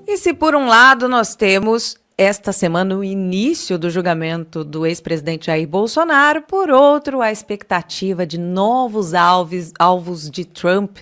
E se por um lado nós temos esta semana o início do julgamento do ex-presidente Jair Bolsonaro, por outro, a expectativa de novos alvos de Trump.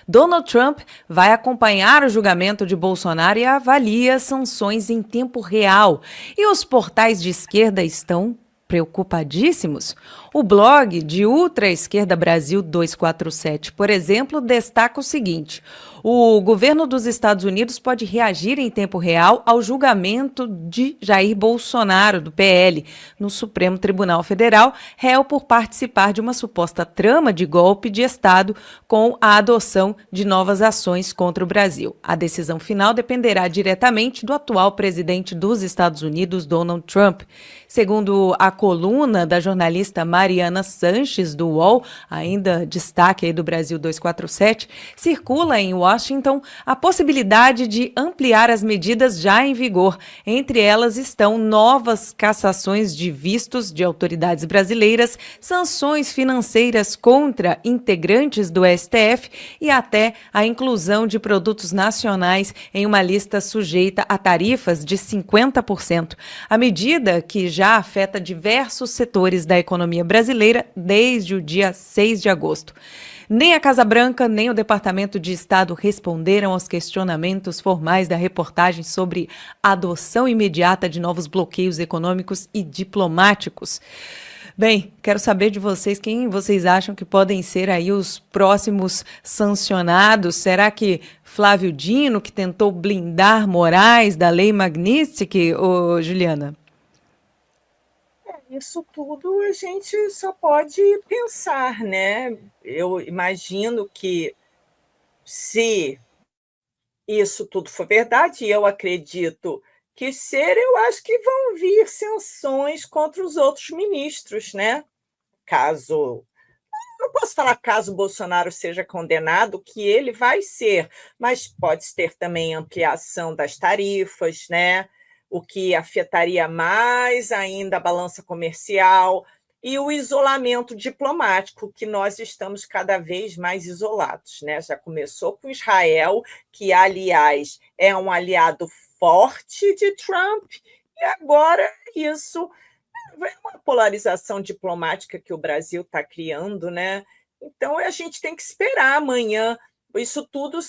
Donald Trump vai acompanhar o julgamento de Bolsonaro e avalia sanções em tempo real. E os portais de esquerda estão preocupadíssimos? O blog de ultra-esquerda Brasil 247, por exemplo, destaca o seguinte: o governo dos Estados Unidos pode reagir em tempo real ao julgamento de Jair Bolsonaro, do PL, no Supremo Tribunal Federal, réu por participar de uma suposta trama de golpe de Estado com a adoção de novas ações contra o Brasil. A decisão final dependerá diretamente do atual presidente dos Estados Unidos, Donald Trump. Segundo a coluna da jornalista Mariana Sanches, do UOL, ainda destaque aí do Brasil 247, circula em Washington a possibilidade de ampliar as medidas já em vigor. Entre elas estão novas cassações de vistos de autoridades brasileiras, sanções financeiras contra integrantes do STF e até a inclusão de produtos nacionais em uma lista sujeita a tarifas de 50%. A medida, que já afeta diversos setores da economia brasileira desde o dia 6 de agosto. Nem a Casa Branca, nem o Departamento de Estado responderam aos questionamentos formais da reportagem sobre a adoção imediata de novos bloqueios econômicos e diplomáticos. Bem, quero saber de vocês quem vocês acham que podem ser aí os próximos sancionados. Será que Flávio Dino, que tentou blindar Moraes da Lei Magnitsky, ou Juliana? Isso tudo a gente só pode pensar, né? Eu imagino que, se isso tudo for verdade, e eu acredito que ser, eu acho que vão vir sanções contra os outros ministros, né? Caso, não posso falar caso Bolsonaro seja condenado, que ele vai ser, mas pode ter também ampliação das tarifas, né? O que afetaria mais ainda a balança comercial e o isolamento diplomático, que nós estamos cada vez mais isolados, né? Já começou com Israel, que, aliás, é um aliado forte de Trump, e agora isso é uma polarização diplomática que o Brasil está criando, né? Então, a gente tem que esperar amanhã. Isso tudo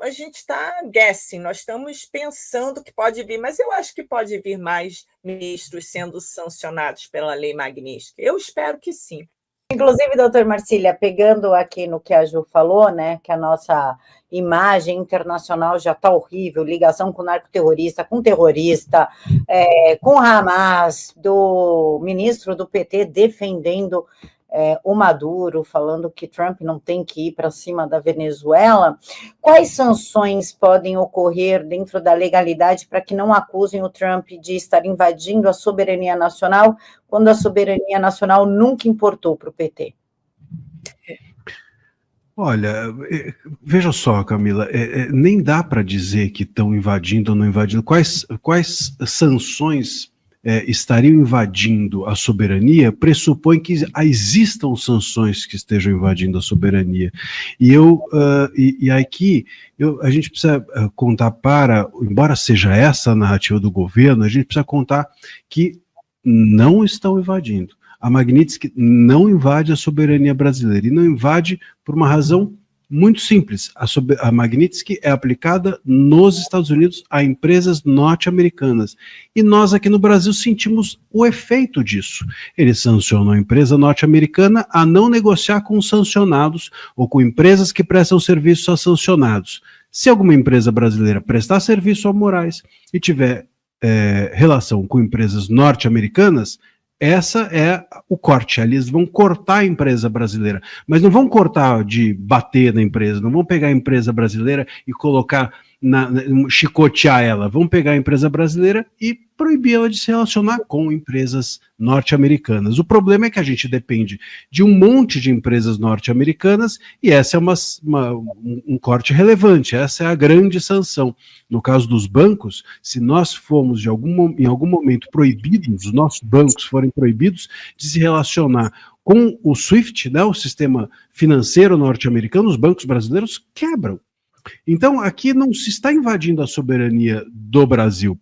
a gente está guessing, nós estamos pensando que pode vir, mas eu acho que pode vir mais ministros sendo sancionados pela Lei Magnitsky. Eu espero que sim. Inclusive, doutor Marcília, pegando aqui no que a Ju falou, né, que a nossa imagem internacional já está horrível, ligação com narcoterrorista, com terrorista, com Hamas, do ministro do PT defendendo o Maduro, falando que Trump não tem que ir para cima da Venezuela. Quais sanções podem ocorrer dentro da legalidade para que não acusem o Trump de estar invadindo a soberania nacional, quando a soberania nacional nunca importou para o PT? Olha, veja só, Camila, nem dá para dizer que estão invadindo ou não invadindo. Quais sanções estariam invadindo a soberania? Pressupõe que existam sanções que estejam invadindo a soberania. E aqui a gente precisa contar embora seja essa a narrativa do governo, a gente precisa contar que não estão invadindo. A Magnitsky não invade a soberania brasileira, e não invade por uma razão muito simples. A Magnitsky é aplicada nos Estados Unidos a empresas norte-americanas. E nós aqui no Brasil sentimos o efeito disso. Eles sancionam a empresa norte-americana a não negociar com sancionados ou com empresas que prestam serviço a sancionados. Se alguma empresa brasileira prestar serviço a Moraes e tiver relação com empresas norte-americanas, essa é o corte. Eles vão cortar a empresa brasileira, mas não vão cortar de bater na empresa, não vão pegar a empresa brasileira e colocar, chicotear ela, vão pegar a empresa brasileira e proibir ela de se relacionar com empresas norte-americanas. O problema é que a gente depende de um monte de empresas norte-americanas e essa é um corte relevante, essa é a grande sanção. No caso dos bancos, se nós formos em algum momento proibidos, os nossos bancos forem proibidos de se relacionar com o SWIFT, né, o sistema financeiro norte-americano, os bancos brasileiros quebram. Então, aqui não se está invadindo a soberania do Brasil.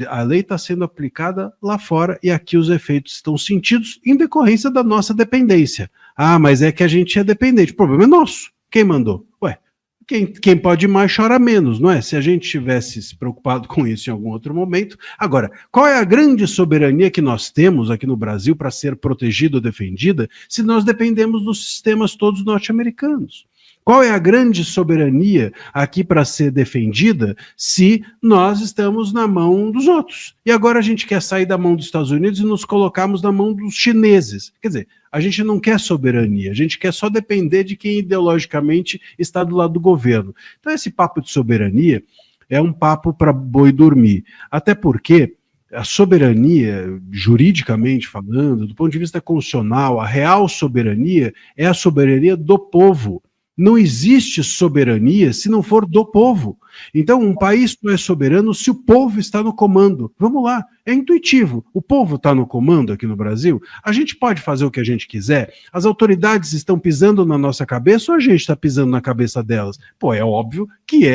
A lei está sendo aplicada lá fora e aqui os efeitos estão sentidos em decorrência da nossa dependência. Ah, mas é que a gente é dependente. O problema é nosso. Quem mandou? Ué, quem pode mais chora menos, não é? Se a gente tivesse se preocupado com isso em algum outro momento. Agora, qual é a grande soberania que nós temos aqui no Brasil para ser protegida ou defendida se nós dependemos dos sistemas todos norte-americanos? Qual é a grande soberania aqui para ser defendida se nós estamos na mão dos outros? E agora a gente quer sair da mão dos Estados Unidos e nos colocarmos na mão dos chineses. Quer dizer, a gente não quer soberania, a gente quer só depender de quem ideologicamente está do lado do governo. Então esse papo de soberania é um papo para boi dormir. Até porque a soberania, juridicamente falando, do ponto de vista constitucional, a real soberania é a soberania do povo. Não existe soberania se não for do povo. Então, um país não é soberano se o povo está no comando. Vamos lá, é intuitivo. O povo está no comando aqui no Brasil. A gente pode fazer o que a gente quiser. As autoridades estão pisando na nossa cabeça ou a gente está pisando na cabeça delas? Pô, é óbvio que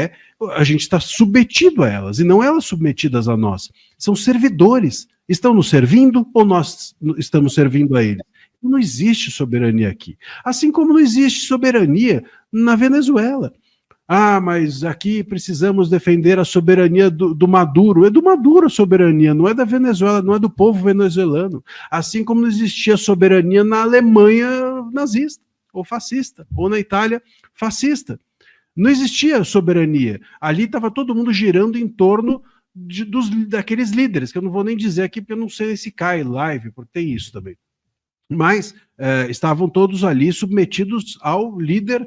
a gente está submetido a elas e não elas submetidas a nós. São servidores. Estão nos servindo ou nós estamos servindo a eles? Não existe soberania aqui. Assim como não existe soberania na Venezuela. Ah, mas aqui precisamos defender a soberania do Maduro. É do Maduro a soberania, não é da Venezuela, não é do povo venezuelano. Assim como não existia soberania na Alemanha nazista, ou fascista, ou na Itália fascista. Não existia soberania. Ali estava todo mundo girando em torno daqueles líderes, que eu não vou nem dizer aqui, porque eu não sei se cai live, porque tem isso também. Mas estavam todos ali submetidos ao líder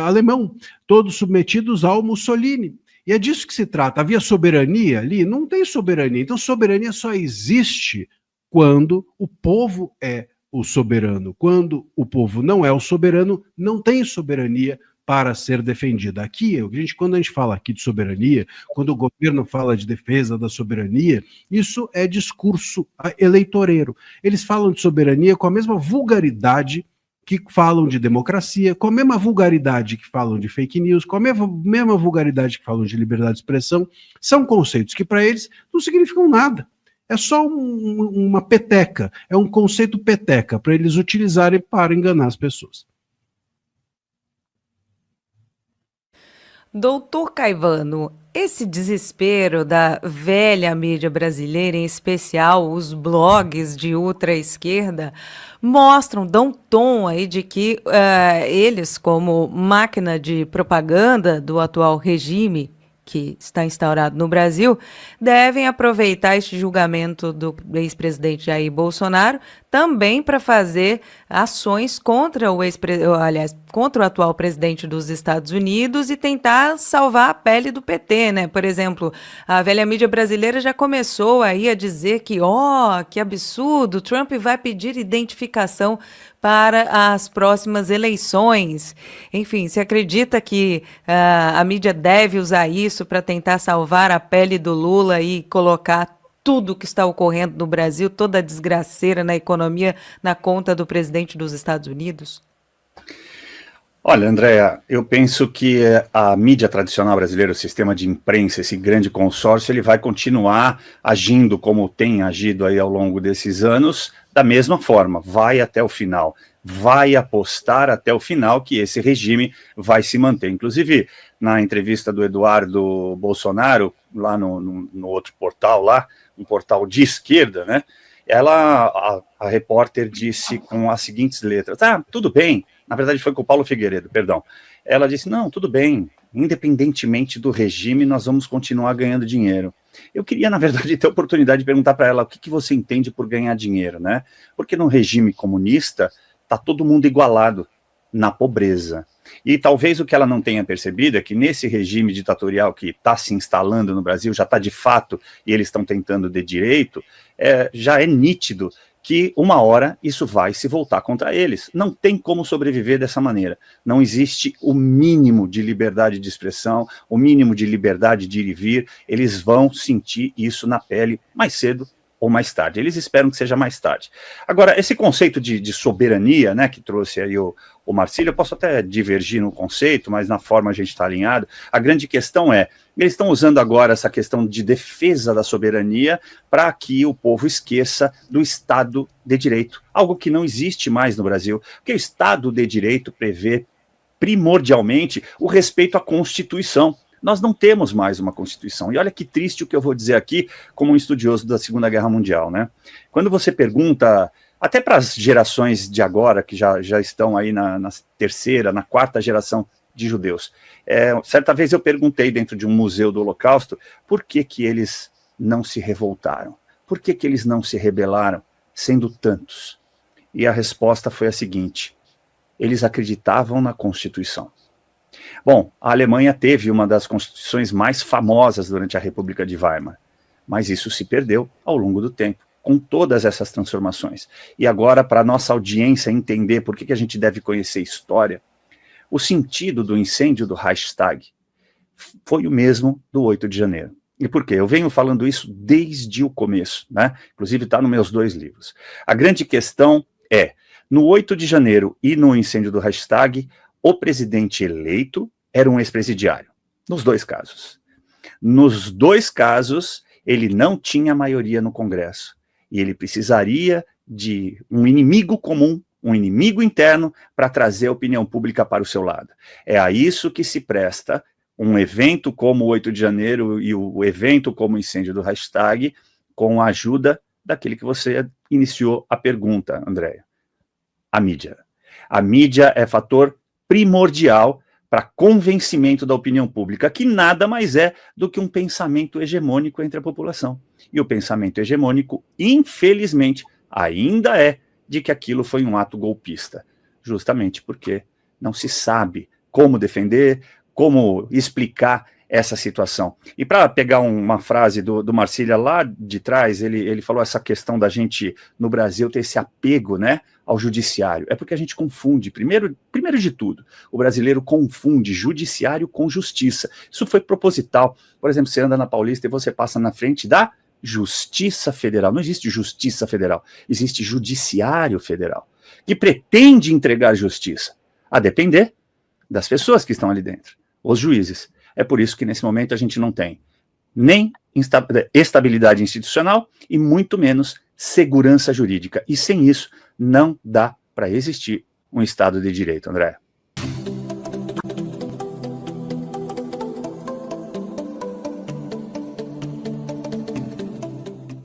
alemão, todos submetidos ao Mussolini. E é disso que se trata. Havia soberania ali? Não tem soberania. Então, soberania só existe quando o povo é o soberano. Quando o povo não é o soberano, não tem soberania para ser defendida. Aqui, quando a gente fala aqui de soberania, quando o governo fala de defesa da soberania, isso é discurso eleitoreiro. Eles falam de soberania com a mesma vulgaridade que falam de democracia, com a mesma vulgaridade que falam de fake news, com a mesma vulgaridade que falam de liberdade de expressão. São conceitos que para eles não significam nada. É só uma peteca, é um conceito peteca para eles utilizarem para enganar as pessoas. Doutor Caivano, esse desespero da velha mídia brasileira, em especial os blogs de ultra-esquerda, dão tom aí de que eles, como máquina de propaganda do atual regime que está instaurado no Brasil, devem aproveitar este julgamento do ex-presidente Jair Bolsonaro também para fazer ações contra contra o atual presidente dos Estados Unidos e tentar salvar a pele do PT, né? Por exemplo, a velha mídia brasileira já começou aí a dizer que, que absurdo, Trump vai pedir identificação para as próximas eleições. Enfim, se acredita que a mídia deve usar isso para tentar salvar a pele do Lula e colocar tudo o que está ocorrendo no Brasil, toda a desgraceira na economia, na conta do presidente dos Estados Unidos? Olha, Andréa, eu penso que a mídia tradicional brasileira, o sistema de imprensa, esse grande consórcio, ele vai continuar agindo como tem agido aí ao longo desses anos, da mesma forma, vai até o final, vai apostar até o final que esse regime vai se manter. Inclusive, na entrevista do Eduardo Bolsonaro, lá no outro portal lá, um portal de esquerda, né? A repórter disse com as seguintes letras: tudo bem. Na verdade foi com o Paulo Figueiredo, perdão. Ela disse: não, tudo bem, independentemente do regime, nós vamos continuar ganhando dinheiro. Eu queria, na verdade, ter a oportunidade de perguntar para ela o que você entende por ganhar dinheiro, né? Porque no regime comunista está todo mundo igualado na pobreza. E talvez o que ela não tenha percebido é que nesse regime ditatorial que está se instalando no Brasil, já está de fato, e eles estão tentando de direito, já é nítido que uma hora isso vai se voltar contra eles. Não tem como sobreviver dessa maneira. Não existe o mínimo de liberdade de expressão, o mínimo de liberdade de ir e vir. Eles vão sentir isso na pele mais cedo ou mais tarde. Eles esperam que seja mais tarde. Agora, esse conceito de soberania, né, que trouxe aí o Marcílio, eu posso até divergir no conceito, mas na forma a gente está alinhado. A grande questão é, eles estão usando agora essa questão de defesa da soberania para que o povo esqueça do Estado de Direito, algo que não existe mais no Brasil, porque o Estado de Direito prevê primordialmente o respeito à Constituição. Nós não temos mais uma Constituição. E olha que triste o que eu vou dizer aqui, como um estudioso da Segunda Guerra Mundial, né? Quando você pergunta, até para as gerações de agora, que já estão aí na terceira, na quarta geração de judeus, certa vez eu perguntei dentro de um museu do Holocausto por que eles não se revoltaram, por que eles não se rebelaram, sendo tantos. E a resposta foi a seguinte: eles acreditavam na Constituição. Bom, a Alemanha teve uma das constituições mais famosas durante a República de Weimar, mas isso se perdeu ao longo do tempo, com todas essas transformações. E agora, para a nossa audiência entender por que a gente deve conhecer história, o sentido do incêndio do Reichstag foi o mesmo do 8 de janeiro. E por quê? Eu venho falando isso desde o começo, né? Inclusive está nos meus 2 livros. A grande questão é, no 8 de janeiro e no incêndio do Reichstag, o presidente eleito era um ex-presidiário, nos 2 casos. Nos 2 casos, ele não tinha maioria no Congresso, e ele precisaria de um inimigo comum, um inimigo interno, para trazer a opinião pública para o seu lado. É a isso que se presta um evento como o 8 de janeiro e o evento como o incêndio do Reichstag, com a ajuda daquele que você iniciou a pergunta, Andréia, a mídia. A mídia é fator primordial para convencimento da opinião pública, que nada mais é do que um pensamento hegemônico entre a população. E o pensamento hegemônico, infelizmente, ainda é de que aquilo foi um ato golpista, justamente porque não se sabe como defender, como explicar essa situação. E para pegar uma frase do Marcília lá de trás, ele falou essa questão da gente, no Brasil, ter esse apego, né, ao judiciário. É porque a gente confunde, primeiro de tudo, o brasileiro confunde judiciário com justiça. Isso foi proposital. Por exemplo, você anda na Paulista e você passa na frente da Justiça Federal. Não existe Justiça Federal, existe Judiciário Federal, que pretende entregar justiça, a depender das pessoas que estão ali dentro, os juízes. É por isso que nesse momento a gente não tem nem estabilidade institucional e muito menos segurança jurídica. E sem isso não dá para existir um Estado de Direito, André.